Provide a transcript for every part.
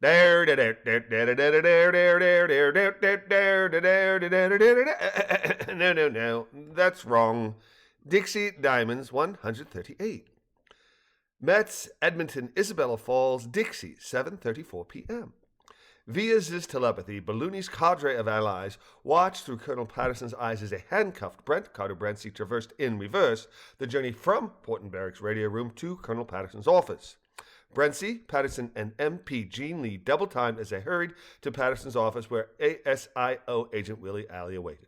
No, that's wrong. Dixie Diamonds 138. Metz, Edmonton, Isabella Falls, Dixie, 7:34 p.m. Via his telepathy, Balloony's cadre of allies watched through Colonel Patterson's eyes as a handcuffed Brent Carter Brentzy traversed in reverse the journey from Porton Barracks radio room to Colonel Patterson's office. Brentzy, Patterson, and MP Gene Lee double-timed as they hurried to Patterson's office where ASIO agent Willie Alley awaited.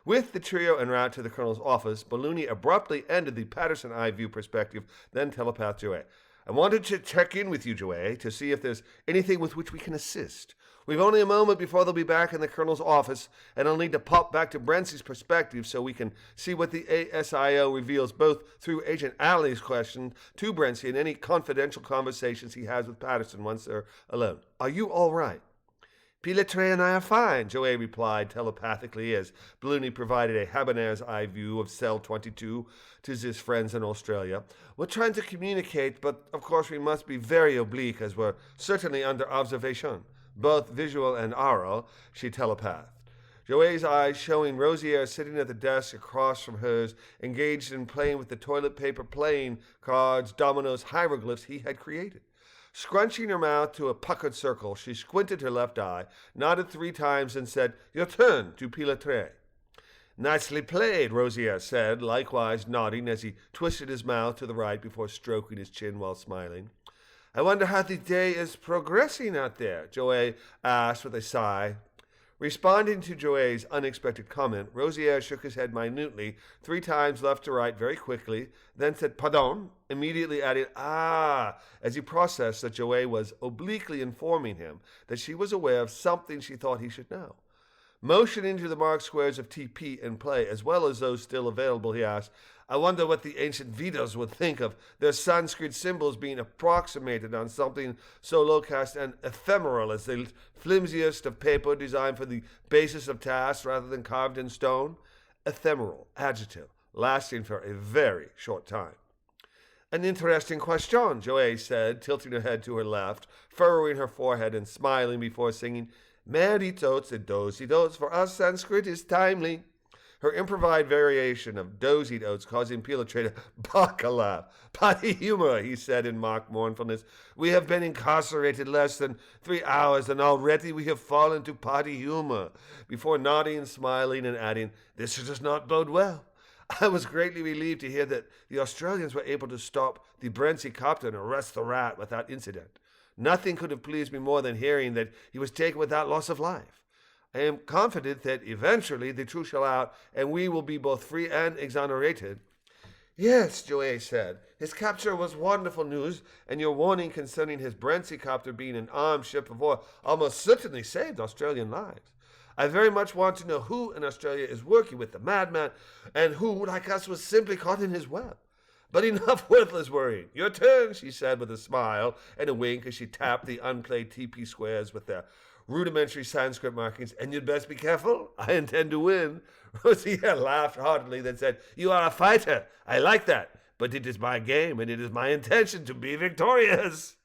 With the trio en route to the colonel's office, Balloony abruptly ended the Patterson eye view perspective, then telepathed Joey. I wanted to check in with you, Joey, to see if there's anything with which we can assist. We've only a moment before they'll be back in the colonel's office, and I'll need to pop back to Brentzy's perspective so we can see what the ASIO reveals both through Agent Alley's question to Brentzy and any confidential conversations he has with Patterson once they're alone. Are you all right? Piletre and I are fine, Joey replied telepathically as Balloony provided a Habaneer's eye view of Cell 22 to his friends in Australia. We're trying to communicate, but of course we must be very oblique as we're certainly under observation, both visual and aural, she telepathed. Joey's eyes showing Rosier sitting at the desk across from hers, engaged in playing with the toilet paper playing cards, dominoes, hieroglyphs he had created. Scrunching her mouth to a puckered circle, she squinted her left eye, nodded 3 times, and said, Your turn, to Piletre. Nicely played, Rosier said, likewise nodding as he twisted his mouth to the right before stroking his chin while smiling. I wonder how the day is progressing out there, Joey asked with a sigh. Responding to Joey's unexpected comment, Rosier shook his head minutely 3 times left to right very quickly, then said, Pardon, immediately adding, as he processed that Joey was obliquely informing him that she was aware of something she thought he should know. Motioning to the marked squares of TP in play, as well as those still available, he asked, I wonder what the ancient Vedas would think of their Sanskrit symbols being approximated on something so low-cast and ephemeral as the flimsiest of paper designed for the basis of tasks rather than carved in stone. Ephemeral, adjective, lasting for a very short time. An interesting question, Joey said, tilting her head to her left, furrowing her forehead and smiling before singing, Meritotes and dozy-dotes, for us Sanskrit is timely. Her improvised variation of dozied oats causing Piletre to bark a laugh. Potty humor, he said in mock mournfulness. We have been incarcerated less than 3 hours, and already we have fallen to potty humor, before nodding, smiling, and adding, This does not bode well. I was greatly relieved to hear that the Australians were able to stop the Brentzy copter and arrest the rat without incident. Nothing could have pleased me more than hearing that he was taken without loss of life. I am confident that eventually the truth shall out, and we will be both free and exonerated. Yes, Joey said. His capture was wonderful news, and your warning concerning his Brentzy copter being an armed ship of war almost certainly saved Australian lives. I very much want to know who in Australia is working with the madman, and who, like us, was simply caught in his web. But enough worthless worrying. Your turn, she said with a smile and a wink as she tapped the unplayed TP squares with their rudimentary Sanskrit markings, and you'd best be careful. I intend to win. Rosier laughed heartily, then said, You are a fighter. I like that. But it is my game, and it is my intention to be victorious.